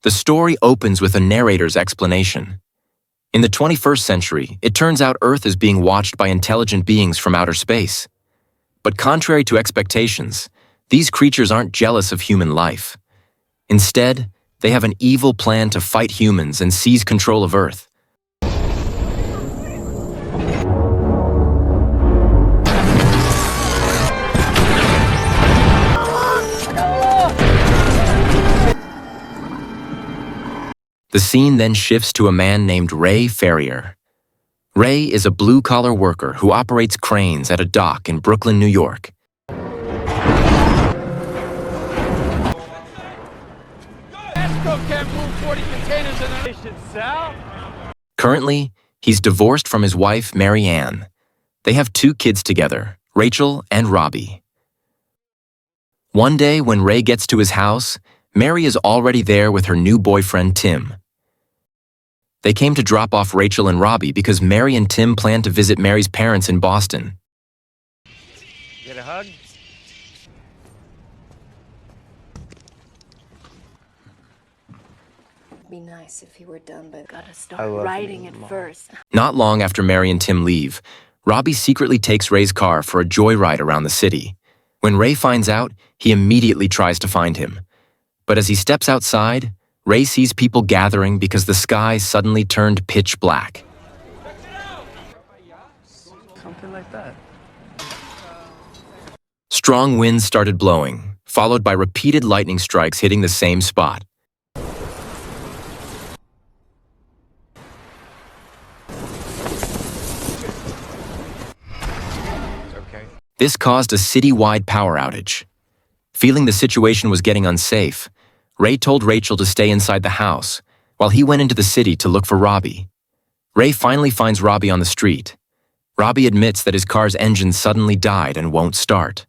The story opens with a narrator's explanation. In the 21st century, it turns out Earth is being watched by intelligent beings from outer space. But contrary to expectations, these creatures aren't jealous of human life. Instead, they have an evil plan to fight humans and seize control of Earth. The scene then shifts to a man named Ray Ferrier. Ray is a blue-collar worker who operates cranes at a dock in Brooklyn, New York. Currently, he's divorced from his wife, Mary Ann. They have 2 kids together, Rachel and Robbie. One day, when Ray gets to his house, Mary is already there with her new boyfriend, Tim. They came to drop off Rachel and Robbie because Mary and Tim planned to visit Mary's parents in Boston. Get a hug? Be nice if he were done, but gotta start writing it first. Not long after Mary and Tim leave, Robbie secretly takes Ray's car for a joyride around the city. When Ray finds out, he immediately tries to find him. But as he steps outside, Ray sees people gathering because the sky suddenly turned pitch black. Something like that. Strong winds started blowing, followed by repeated lightning strikes hitting the same spot. This caused a city-wide power outage. Feeling the situation was getting unsafe, Ray told Rachel to stay inside the house, while he went into the city to look for Robbie. Ray finally finds Robbie on the street. Robbie admits that his car's engine suddenly died and won't start.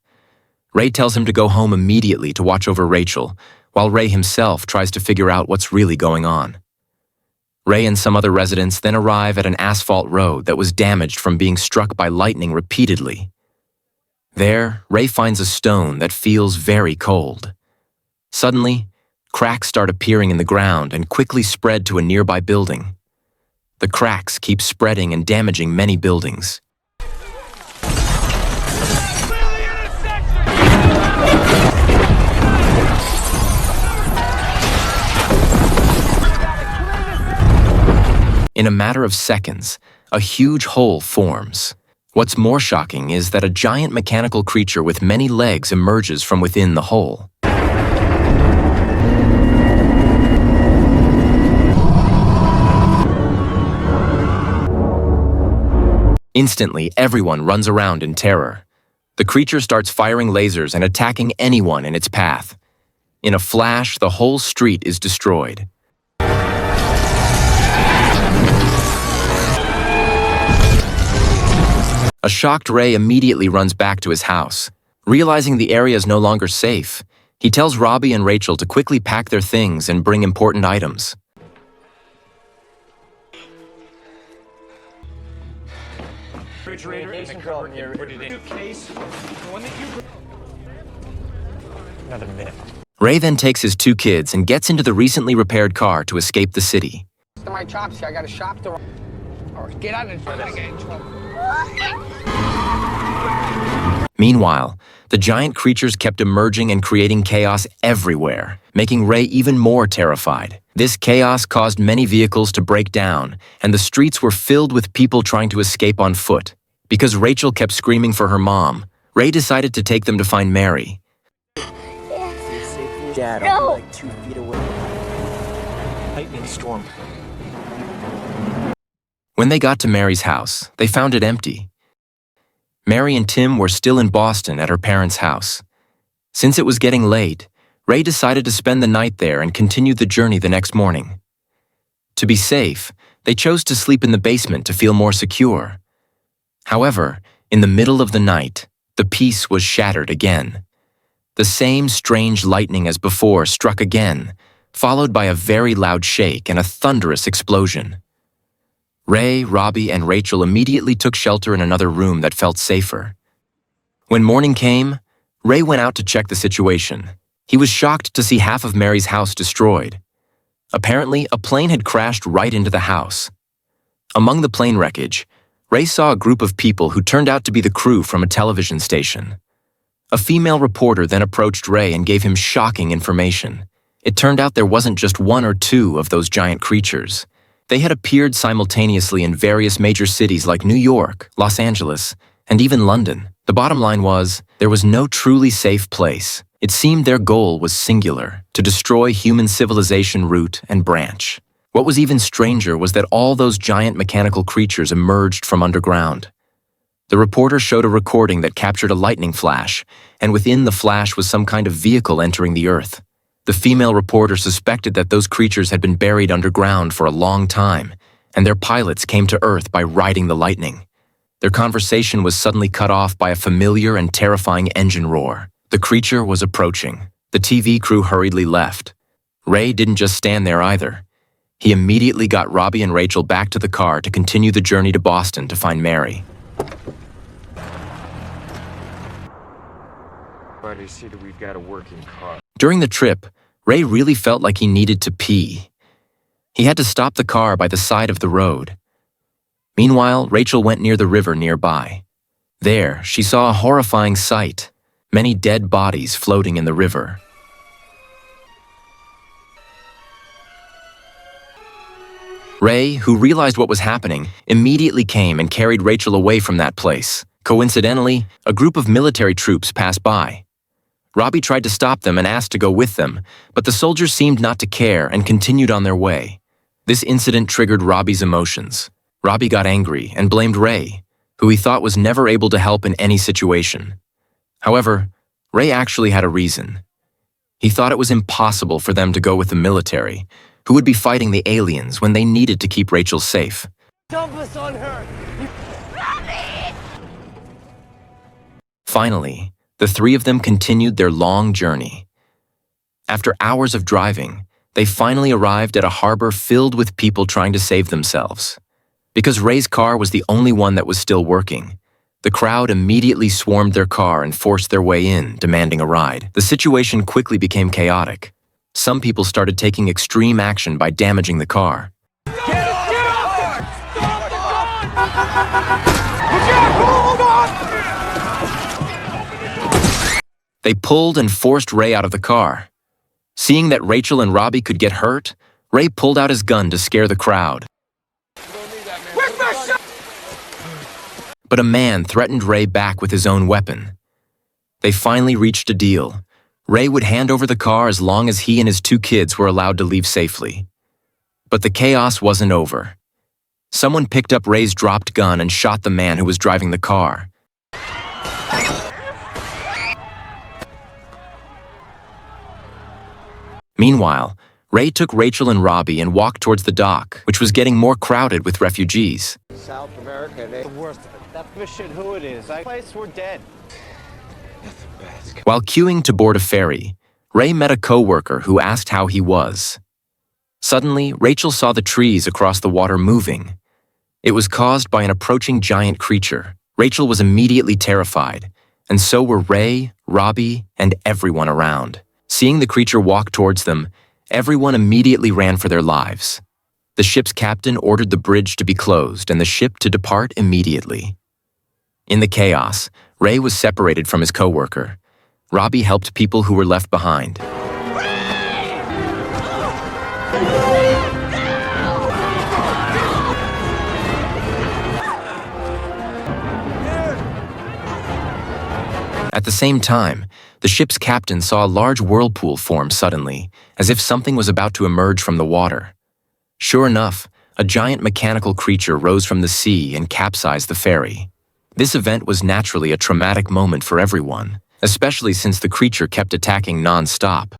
Ray tells him to go home immediately to watch over Rachel, while Ray himself tries to figure out what's really going on. Ray and some other residents then arrive at an asphalt road that was damaged from being struck by lightning repeatedly. There, Ray finds a stone that feels very cold. Suddenly, cracks start appearing in the ground and quickly spread to a nearby building. The cracks keep spreading and damaging many buildings. In a matter of seconds, a huge hole forms. What's more shocking is that a giant mechanical creature with many legs emerges from within the hole. Instantly, everyone runs around in terror. The creature starts firing lasers and attacking anyone in its path. In a flash, the whole street is destroyed. A shocked Ray immediately runs back to his house. Realizing the area is no longer safe, he tells Robbie and Rachel to quickly pack their things and bring important items. Refrigerator in the cupboard and put it in. Another minute. Ray then takes his 2 kids and gets into the recently repaired car to escape the city. My chops here. I got to shop the. Or get out of the. Meanwhile, the giant creatures kept emerging and creating chaos everywhere, making Ray even more terrified. This chaos caused many vehicles to break down, and the streets were filled with people trying to escape on foot. Because Rachel kept screaming for her mom, Ray decided to take them to find Mary. Dad, I'll be like 2 feet away. Lightning storm. When they got to Mary's house, they found it empty. Mary and Tim were still in Boston at her parents' house. Since it was getting late, Ray decided to spend the night there and continue the journey the next morning. To be safe, they chose to sleep in the basement to feel more secure. However, in the middle of the night, the peace was shattered again. The same strange lightning as before struck again, followed by a very loud shake and a thunderous explosion. Ray, Robbie, and Rachel immediately took shelter in another room that felt safer. When morning came, Ray went out to check the situation. He was shocked to see half of Mary's house destroyed. Apparently, a plane had crashed right into the house. Among the plane wreckage, Ray saw a group of people who turned out to be the crew from a television station. A female reporter then approached Ray and gave him shocking information. It turned out there wasn't just one or two of those giant creatures. They had appeared simultaneously in various major cities like New York, Los Angeles, and even London. The bottom line was, there was no truly safe place. It seemed their goal was singular, to destroy human civilization root and branch. What was even stranger was that all those giant mechanical creatures emerged from underground. The reporter showed a recording that captured a lightning flash, and within the flash was some kind of vehicle entering the earth. The female reporter suspected that those creatures had been buried underground for a long time, and their pilots came to Earth by riding the lightning. Their conversation was suddenly cut off by a familiar and terrifying engine roar. The creature was approaching. The TV crew hurriedly left. Ray didn't just stand there either. He immediately got Robbie and Rachel back to the car to continue the journey to Boston to find Mary. Glad to see that we've got a working car. During the trip, Ray really felt like he needed to pee. He had to stop the car by the side of the road. Meanwhile, Rachel went near the river nearby. There, she saw a horrifying sight: many dead bodies floating in the river. Ray, who realized what was happening, immediately came and carried Rachel away from that place. Coincidentally, a group of military troops passed by. Robbie tried to stop them and asked to go with them, but the soldiers seemed not to care and continued on their way. This incident triggered Robbie's emotions. Robbie got angry and blamed Ray, who he thought was never able to help in any situation. However, Ray actually had a reason. He thought it was impossible for them to go with the military, who would be fighting the aliens when they needed to keep Rachel safe. Dump us on her! Finally, the three of them continued their long journey. After hours of driving, they finally arrived at a harbor filled with people trying to save themselves. Because Ray's car was the only one that was still working, the crowd immediately swarmed their car and forced their way in, demanding a ride. The situation quickly became chaotic. Some people started taking extreme action by damaging the car. They pulled and forced Ray out of the car. Seeing that Rachel and Robbie could get hurt, Ray pulled out his gun to scare the crowd. But a man threatened Ray back with his own weapon. They finally reached a deal. Ray would hand over the car as long as he and his two kids were allowed to leave safely. But the chaos wasn't over. Someone picked up Ray's dropped gun and shot the man who was driving the car. Meanwhile, Ray took Rachel and Robbie and walked towards the dock, which was getting more crowded with refugees. South America, the worst of it. That shit who it is. I place we're dead. While queuing to board a ferry, Ray met a co-worker who asked how he was. Suddenly, Rachel saw the trees across the water moving. It was caused by an approaching giant creature. Rachel was immediately terrified, and so were Ray, Robbie, and everyone around. Seeing the creature walk towards them, everyone immediately ran for their lives. The ship's captain ordered the bridge to be closed and the ship to depart immediately. In the chaos, Ray was separated from his co-worker. Robbie helped people who were left behind. At the same time, the ship's captain saw a large whirlpool form suddenly, as if something was about to emerge from the water. Sure enough, a giant mechanical creature rose from the sea and capsized the ferry. This event was naturally a traumatic moment for everyone, especially since the creature kept attacking non-stop.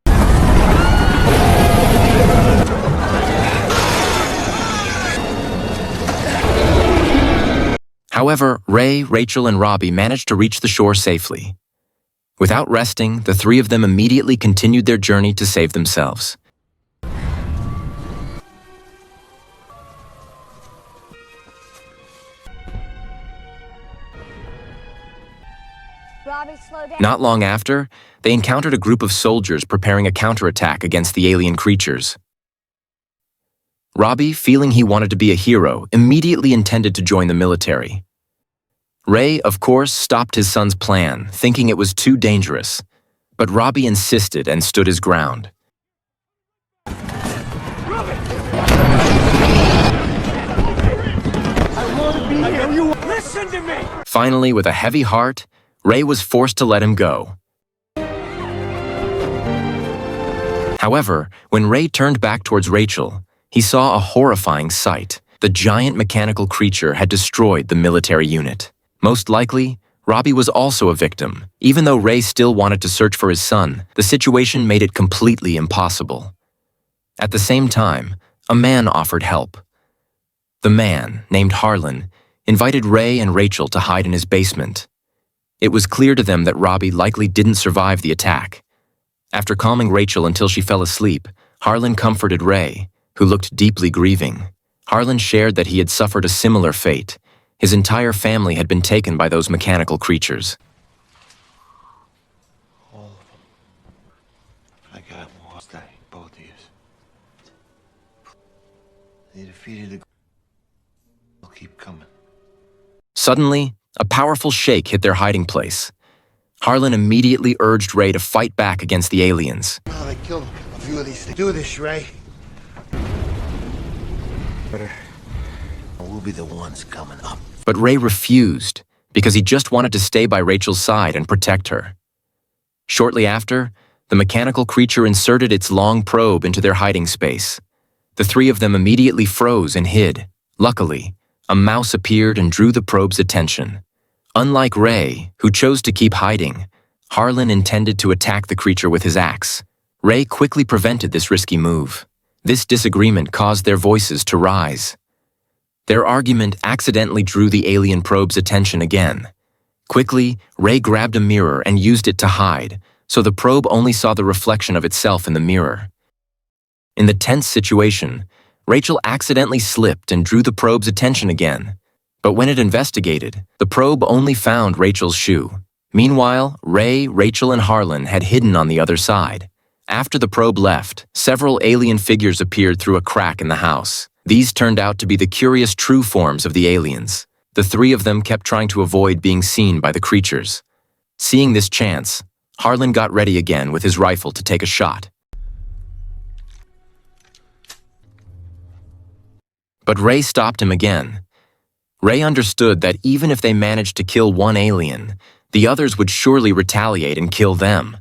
However, Ray, Rachel, and Robbie managed to reach the shore safely. Without resting, the three of them immediately continued their journey to save themselves. Robbie, slow down. Not long after, they encountered a group of soldiers preparing a counterattack against the alien creatures. Robbie, feeling he wanted to be a hero, immediately intended to join the military. Ray, of course, stopped his son's plan, thinking it was too dangerous. But Robbie insisted and stood his ground. Listen to me! Finally, with a heavy heart, Ray was forced to let him go. However, when Ray turned back towards Rachel, he saw a horrifying sight. The giant mechanical creature had destroyed the military unit. Most likely, Robbie was also a victim. Even though Ray still wanted to search for his son, the situation made it completely impossible. At the same time, a man offered help. The man, named Harlan, invited Ray and Rachel to hide in his basement. It was clear to them that Robbie likely didn't survive the attack. After calming Rachel until she fell asleep, Harlan comforted Ray, who looked deeply grieving. Harlan shared that he had suffered a similar fate. His entire family had been taken by those mechanical creatures. All of them. I got more. Stay, both of you. They defeated the... They'll keep coming. Suddenly, a powerful shake hit their hiding place. Harlan immediately urged Ray to fight back against the aliens. Oh, they killed a few of these things. Do this, Ray. We'll be the ones coming up. But Ray refused, because he just wanted to stay by Rachel's side and protect her. Shortly after, the mechanical creature inserted its long probe into their hiding space. The three of them immediately froze and hid. Luckily, a mouse appeared and drew the probe's attention. Unlike Ray, who chose to keep hiding, Harlan intended to attack the creature with his axe. Ray quickly prevented this risky move. This disagreement caused their voices to rise. Their argument accidentally drew the alien probe's attention again. Quickly, Ray grabbed a mirror and used it to hide, so the probe only saw the reflection of itself in the mirror. In the tense situation, Rachel accidentally slipped and drew the probe's attention again. But when it investigated, the probe only found Rachel's shoe. Meanwhile, Ray, Rachel, and Harlan had hidden on the other side. After the probe left, several alien figures appeared through a crack in the house. These turned out to be the curious true forms of the aliens. The three of them kept trying to avoid being seen by the creatures. Seeing this chance, Harlan got ready again with his rifle to take a shot. But Ray stopped him again. Ray understood that even if they managed to kill one alien, the others would surely retaliate and kill them.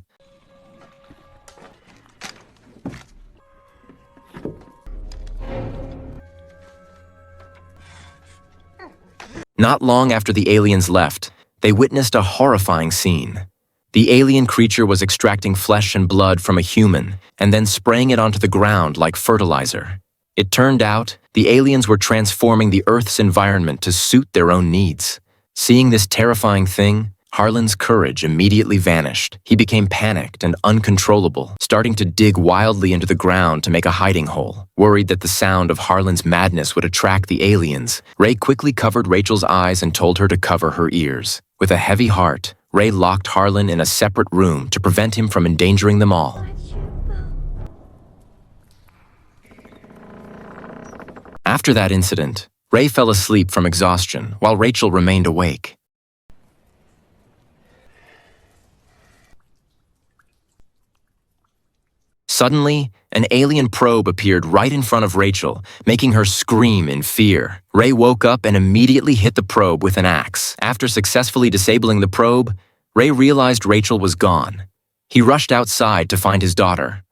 Not long after the aliens left, they witnessed a horrifying scene. The alien creature was extracting flesh and blood from a human and then spraying it onto the ground like fertilizer. It turned out, the aliens were transforming the Earth's environment to suit their own needs. Seeing this terrifying thing, Harlan's courage immediately vanished. He became panicked and uncontrollable, starting to dig wildly into the ground to make a hiding hole. Worried that the sound of Harlan's madness would attract the aliens, Ray quickly covered Rachel's eyes and told her to cover her ears. With a heavy heart, Ray locked Harlan in a separate room to prevent him from endangering them all. After that incident, Ray fell asleep from exhaustion while Rachel remained awake. Suddenly, an alien probe appeared right in front of Rachel, making her scream in fear. Ray woke up and immediately hit the probe with an axe. After successfully disabling the probe, Ray realized Rachel was gone. He rushed outside to find his daughter.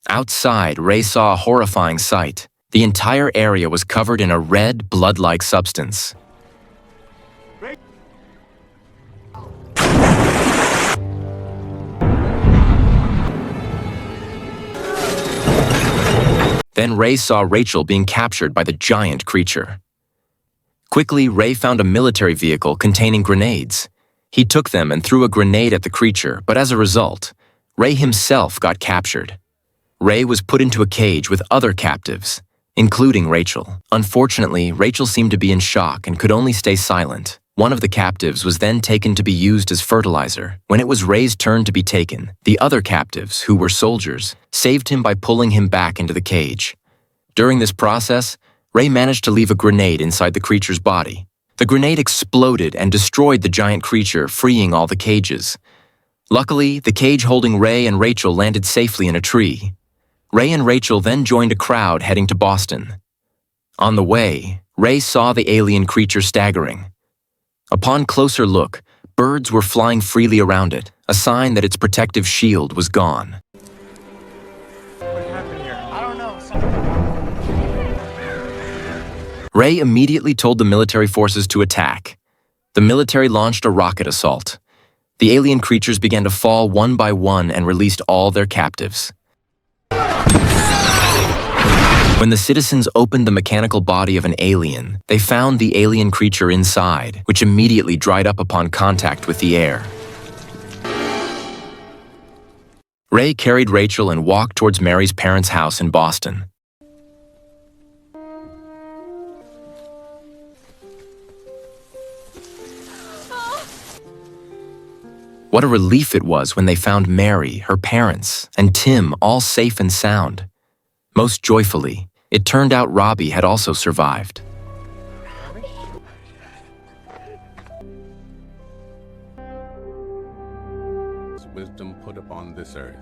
Outside, Ray saw a horrifying sight. The entire area was covered in a red, blood-like substance. Then Ray saw Rachel being captured by the giant creature. Quickly, Ray found a military vehicle containing grenades. He took them and threw a grenade at the creature, but as a result, Ray himself got captured. Ray was put into a cage with other captives, including Rachel. Unfortunately, Rachel seemed to be in shock and could only stay silent. One of the captives was then taken to be used as fertilizer. When it was Ray's turn to be taken, the other captives, who were soldiers, saved him by pulling him back into the cage. During this process, Ray managed to leave a grenade inside the creature's body. The grenade exploded and destroyed the giant creature, freeing all the cages. Luckily, the cage holding Ray and Rachel landed safely in a tree. Ray and Rachel then joined a crowd heading to Boston. On the way, Ray saw the alien creature staggering. Upon closer look, birds were flying freely around it, a sign that its protective shield was gone. What happened here? I don't know. Ray immediately told the military forces to attack. The military launched a rocket assault. The alien creatures began to fall one by one and released all their captives. When the citizens opened the mechanical body of an alien, they found the alien creature inside, which immediately dried up upon contact with the air. Ray carried Rachel and walked towards Mary's parents' house in Boston. What a relief it was when they found Mary, her parents, and Tim all safe and sound. Most joyfully, it turned out Robbie had also survived. Wisdom put upon this earth.